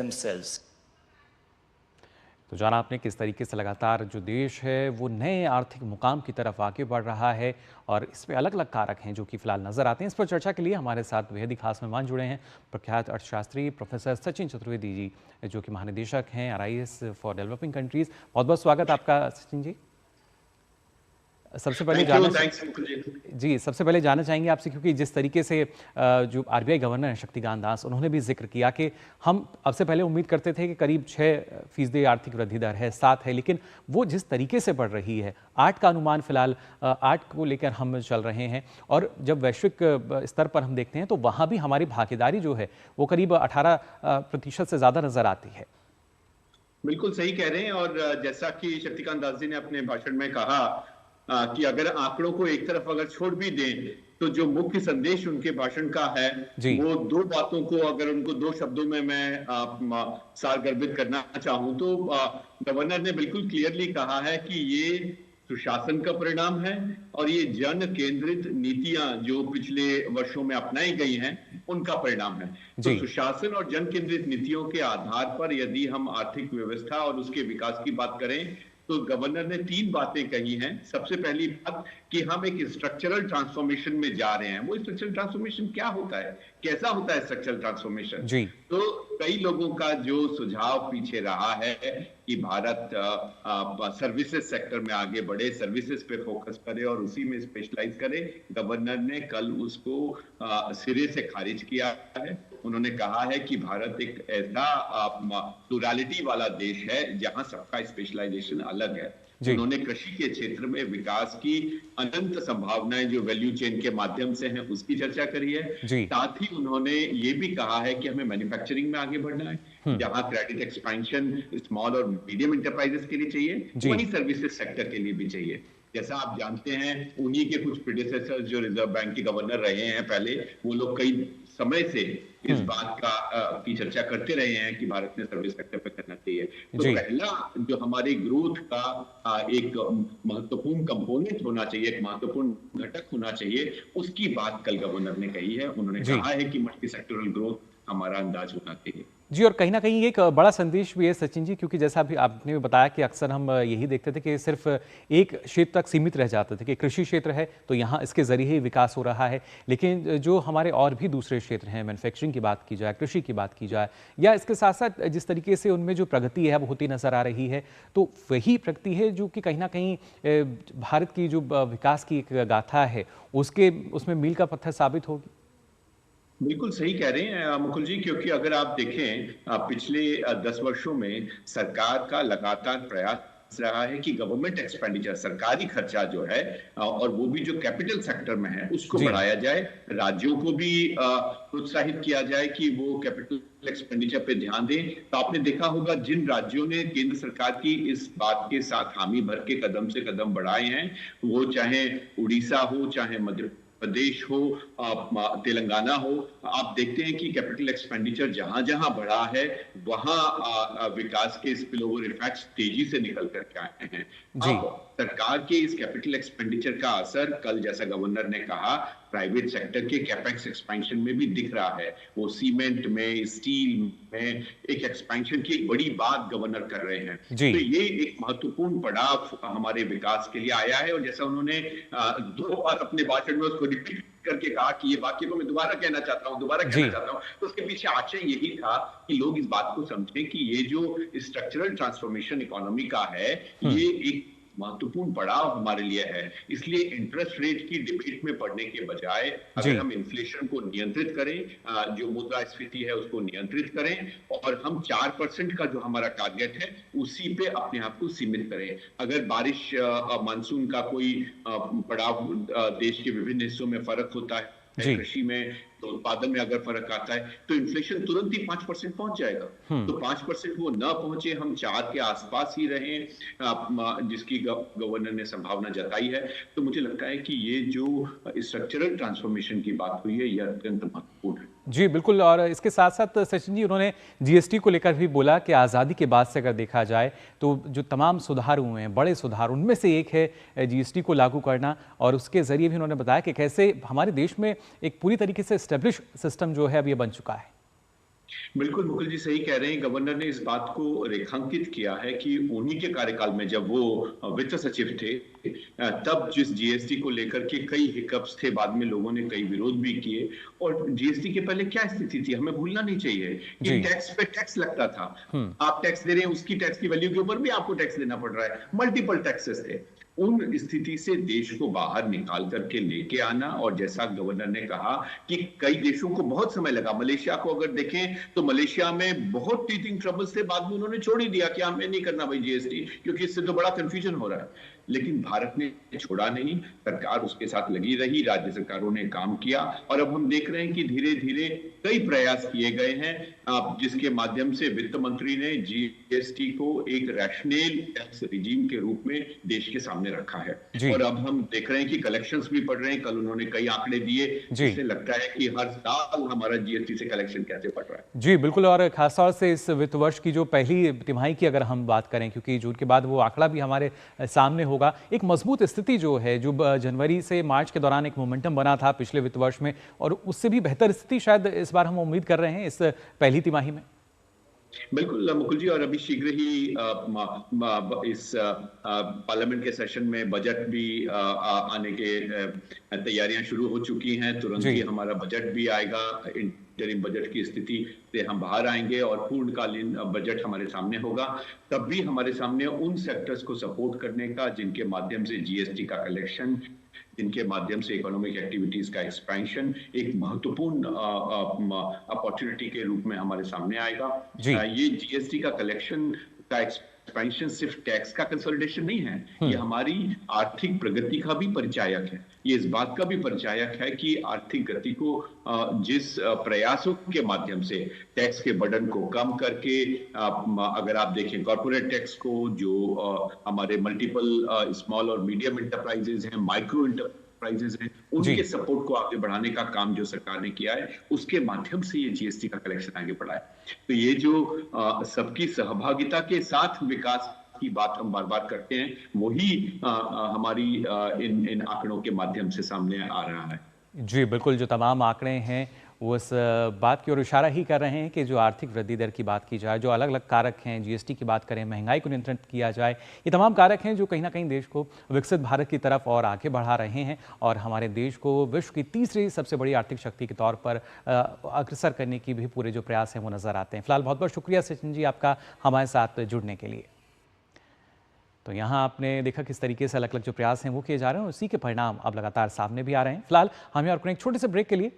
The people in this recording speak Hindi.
themselves. तो जाना आपने किस तरीके से लगातार जो देश है वो नए आर्थिक मुकाम की तरफ आगे बढ़ रहा है और इसमें अलग अलग कारक हैं जो कि फिलहाल नजर आते हैं। इस पर चर्चा के लिए हमारे साथ बेहद ही खास मेहमान जुड़े हैं प्रख्यात अर्थशास्त्री प्रोफेसर सचिन चतुर्वेदी जी, जो कि महानिदेशक हैं RIS फॉर डेवलपिंग कंट्रीज। बहुत बहुत स्वागत आपका सचिन जी। सबसे पहले सबसे पहले जानना चाहेंगे आपसे, क्योंकि जिस तरीके से जो RBI गवर्नर हैं शक्तिकांत दास, उन्होंने भी जिक्र किया कि हम अब से पहले उम्मीद करते थे कि करीब 6% आर्थिक वृद्धि दर है, 7 है, लेकिन वो जिस तरीके से बढ़ रही है 8 का अनुमान फिलहाल 8 को लेकर हम चल रहे हैं। और जब वैश्विक स्तर पर हम देखते हैं तो वहाँ भी हमारी भागीदारी जो है वो करीब 18% से ज़्यादा नजर आती है। बिल्कुल सही कह रहे हैं। और जैसा कि शक्तिकांत दास जी ने अपने भाषण में कहा कि अगर आंकड़ों को एक तरफ अगर छोड़ भी दें तो जो मुख्य संदेश उनके भाषण का है वो दो बातों को, अगर उनको दो शब्दों में मैं सारगर्भित करना चाहूं तो गवर्नर ने बिल्कुल क्लियरली कहा है कि ये सुशासन का परिणाम है और ये जन केंद्रित नीतियां जो पिछले वर्षों में अपनाई गई हैं उनका परिणाम है। तो सुशासन और जन केंद्रित नीतियों के आधार पर यदि हम आर्थिक व्यवस्था और उसके विकास की बात करें तो गवर्नर ने 3 बातें कही हैं। सबसे पहली बात कि हम एक स्ट्रक्चरल ट्रांसफॉर्मेशन में जा रहे हैं। वो स्ट्रक्चरल ट्रांसफॉर्मेशन क्या होता है, कैसा होता है स्ट्रक्चरल ट्रांसफॉर्मेशन? तो कई लोगों का जो सुझाव पीछे रहा है कि भारत सर्विसेज सेक्टर में आगे बढ़े, सर्विसेज पे फोकस करे और उसी में स्पेशलाइज करे। गवर्नर ने कल उसको सिरे से खारिज किया है। उन्होंने कहा है कि भारत एक ऐसा प्लुरैलिटी वाला देश है जहां सबका स्पेशलाइजेशन अलग है। उन्होंने कृषि के क्षेत्र में विकास की अनंत संभावनाएं जो वैल्यू चेन के माध्यम से हैं उसकी चर्चा करी है। साथ ही उन्होंने ये भी कहा है कि हमें मैन्युफैक्चरिंग में आगे बढ़ना है। जहां क्रेडिट एक्सपेंशन स्मॉल और मीडियम एंटरप्राइजेस के लिए चाहिए, वहीं सर्विसेज सेक्टर के लिए भी चाहिए। जैसा आप जानते हैं उन्हीं के कुछ प्रीडेसेसर्स जो रिजर्व बैंक के गवर्नर रहे हैं पहले, वो लोग कई समय से इस बात की चर्चा करते रहे हैं कि भारत ने सर्विस सेक्टर पे करना चाहिए। तो पहला जो हमारी ग्रोथ का एक महत्वपूर्ण कंपोनेंट होना चाहिए, एक महत्वपूर्ण घटक होना चाहिए, उसकी बात कल गवर्नर ने कही है। उन्होंने कहा है कि मल्टी सेक्टरल ग्रोथ हमारा अंदाज होना चाहिए। जी, और कहीं ना कहीं एक बड़ा संदेश भी है सचिन जी, क्योंकि जैसा अभी आपने बताया कि अक्सर हम यही देखते थे कि सिर्फ एक क्षेत्र तक सीमित रह जाते थे कि कृषि क्षेत्र है तो यहाँ इसके जरिए ही विकास हो रहा है, लेकिन जो हमारे और भी दूसरे क्षेत्र हैं, मैन्युफैक्चरिंग की बात की जाए, कृषि की बात की जाए, या इसके साथ साथ जिस तरीके से उनमें जो प्रगति है वो होती नजर आ रही है, तो वही प्रगति है जो कि कहीं ना कहीं भारत की जो विकास की एक गाथा है उसमें मील का पत्थर साबित होगी। बिल्कुल सही कह रहे हैं मुकुल जी, क्योंकि अगर आप देखें पिछले 10 वर्षों में सरकार का लगातार प्रयास रहा है कि गवर्नमेंट एक्सपेंडिचर, सरकारी खर्चा जो है और वो भी जो कैपिटल सेक्टर में है उसको बढ़ाया जाए, राज्यों को भी प्रोत्साहित किया जाए कि वो कैपिटल एक्सपेंडिचर पे ध्यान दें। तो आपने देखा होगा जिन राज्यों ने केंद्र सरकार की इस बात के साथ हामी भर के कदम से कदम बढ़ाए हैं, वो चाहे उड़ीसा हो, चाहे मध्य प्रदेश हो, तेलंगाना हो, आप देखते हैं कि कैपिटल एक्सपेंडिचर जहां जहां बढ़ा है वहां विकास के स्पिलओवर इफेक्ट्स तेजी से निकल करके आए हैं। अब सरकार के इस कैपिटल एक्सपेंडिचर का असर कल जैसा गवर्नर ने कहा प्राइवेट सेक्टर के कैपेक्स एक्सपेंशन में भी दिख रहा है। वो सीमेंट में, स्टील में एक एक्सपेंशन की एक बड़ी बात गवर्नर कर रहे हैं। तो ये एक महत्वपूर्ण पड़ाव हमारे विकास के लिए आया है। और जैसा उन्होंने 2 बार अपने भाषण में उसको रिपीट करके कहा कि ये वाक्य को मैं दोबारा कहना चाहता हूं, तो उसके पीछे आशय यही था कि लोग इस बात को समझें कि ये जो स्ट्रक्चरल ट्रांसफॉर्मेशन इकोनॉमी का है ये एक महत्वपूर्ण पड़ाव हमारे लिए है। इसलिए इंटरेस्ट रेट की डिबेट में पड़ने के बजाय अगर हम इन्फ्लेशन को नियंत्रित करें, जो मुद्रास्फीति है उसको नियंत्रित करें और हम 4% का जो हमारा टारगेट है उसी पे अपने आप को सीमित करें। अगर बारिश मानसून का कोई पड़ाव देश के विभिन्न हिस्सों में फर्क होता है, कृषि में तो उत्पादन में अगर फर्क आता है तो इन्फ्लेशन तुरंत ही 5% पहुंच जाएगा। तो 5% वो न पहुंचे, हम 4 के आसपास ही रहें, जिसकी गवर्नर ने संभावना जताई है। तो मुझे लगता है कि ये जो स्ट्रक्चरल ट्रांसफॉर्मेशन की बात हुई है यह अत्यंत महत्वपूर्ण है। जी बिल्कुल, और इसके साथ साथ सचिन जी उन्होंने GST को लेकर भी बोला कि आज़ादी के बाद से अगर देखा जाए तो जो तमाम सुधार हुए हैं, बड़े सुधार, उनमें से एक है GST को लागू करना। और उसके जरिए भी उन्होंने बताया कि कैसे हमारे देश में एक पूरी तरीके से एस्टेब्लिश सिस्टम जो है अब ये बन चुका है। बिल्कुल, मुकुल जी सही कह रहे हैं। गवर्नर ने इस बात को रेखांकित किया है कि उन्हीं के कार्यकाल में जब वो वित्त सचिव थे तब जिस जीएसटी को लेकर के कई हिकअप्स थे, बाद में लोगों ने कई विरोध भी किए और जीएसटी के पहले क्या स्थिति थी, हमें भूलना नहीं चाहिए कि जी। टैक्स पे टैक्स लगता था। हुँ। आप टैक्स दे रहे हैं, उसकी टैक्स की वैल्यू के ऊपर भी आपको टैक्स देना पड़ रहा है। मल्टीपल टैक्सेस थे। उन स्थिति से देश को बाहर निकाल करके लेके आना और जैसा गवर्नर ने कहा कि कई देशों को बहुत समय लगा। मलेशिया को अगर देखें तो मलेशिया में बहुत टीथिंग ट्रबल्स थे, बाद में उन्होंने छोड़ ही दिया कि हमें नहीं करना भाई जीएसटी, क्योंकि इससे तो बड़ा कंफ्यूजन हो रहा है। लेकिन भारत ने छोड़ा नहीं, सरकार उसके साथ लगी रही, राज्य सरकारों ने काम किया और अब हम देख रहे हैं कि धीरे-धीरे कई प्रयास किए गए हैं जिसके माध्यम से वित्त मंत्री ने जीएसटी को एक रैशनल टैक्स रिजीम के रूप में देश के सामने रखा है। जी। और अब हम देख रहे हैं कि कलेक्शंस भी बढ़ रहे हैं। कल उन्होंने कई आंकड़े दिए, जी। जिससे लगता है कि हर साल हमारा जीएसटी से कलेक्शन कैसे बढ़ रहा है। जी, बिल्कुल और ख़ास तौर से इस वित्त वर्ष की जो पहली तिमाही की अगर हम बात करें, क्योंकि जून के बाद वो आंकड़ा भी हमारे सामने होगा। एक मजबूत स्थिति जो है, जो जनवरी से मार्च के दौरान एक मोमेंटम बना था पिछले वित्त वर्ष में, और उससे भी बेहतर स्थिति शायद इस बार हम उम्मीद कर रहे हैं इस पहली तिमाही में। बिल्कुल मुकुल जी, और अभी शीघ्र ही इस पार्लियामेंट के सेशन में बजट भी आने के तैयारियां शुरू हो चुकी हैं। तुरंत ही जी। हमारा बजट भी आएगा। इंटरिम बजट की स्थिति से हम बाहर आएंगे और पूर्णकालीन बजट हमारे सामने होगा। तब भी हमारे सामने उन सेक्टर्स को सपोर्ट करने का जिनके माध्यम से जीएसटी का कलेक्शन, जिनके माध्यम से इकोनॉमिक एक्टिविटीज का एक्सपेंशन एक महत्वपूर्ण अपॉर्चुनिटी के रूप में हमारे सामने आएगा। जी। ये जीएसटी का कलेक्शन का एक्सपेंशन सिर्फ टैक्स का कंसोलिडेशन नहीं है, ये हुँ। हमारी आर्थिक प्रगति का भी परिचायक है। ये इस बात का भी परिचायक है कि आर्थिक गति को जिस प्रयासों के माध्यम से टैक्स के बर्डन को कम करके अगर आप देखें कॉर्पोरेट टैक्स को, जो हमारे मल्टीपल स्मॉल और मीडियम इंटरप्राइजेज हैं, माइक्रो इंटरप्राइजेज हैं, जी। उनके सपोर्ट को आगे बढ़ाने का काम जो सरकार ने किया है, उसके माध्यम से ये जीएसटी का कलेक्शन आगे बढ़ा है। तो ये जो सबकी सहभागिता के साथ विकास की बात हम बार-बार करते हैं, वही हमारी इन आंकड़ों के माध्यम से सामने आ रहा है। जी, बिल्कुल, जो तमाम आंकड़े हैं वो उस बात की ओर इशारा ही कर रहे हैं कि जो आर्थिक वृद्धि दर की बात की जाए, जो अलग-अलग कारक हैं, जीएसटी की बात करें, महंगाई को नियंत्रित किया जाए, ये तमाम कारक हैं जो कहीं न कहीं देश को विकसित भारत की तरफ और आगे बढ़ा रहे हैं और हमारे देश को विश्व की तीसरी सबसे बड़ी आर्थिक शक्ति के तौर पर अग्रसर करने की भी पूरे जो प्रयास हैं वो नज़र आते हैं। फिलहाल बहुत-बहुत शुक्रिया सचिन जी आपका हमारे साथ जुड़ने के लिए। तो यहाँ आपने देखा किस तरीके से अलग-अलग जो प्रयास हैं वो किए जा रहे हैं और उसी के परिणाम अब लगातार सामने भी आ रहे हैं। फिलहाल हम यहाँ रुकने एक छोटे से ब्रेक के लिए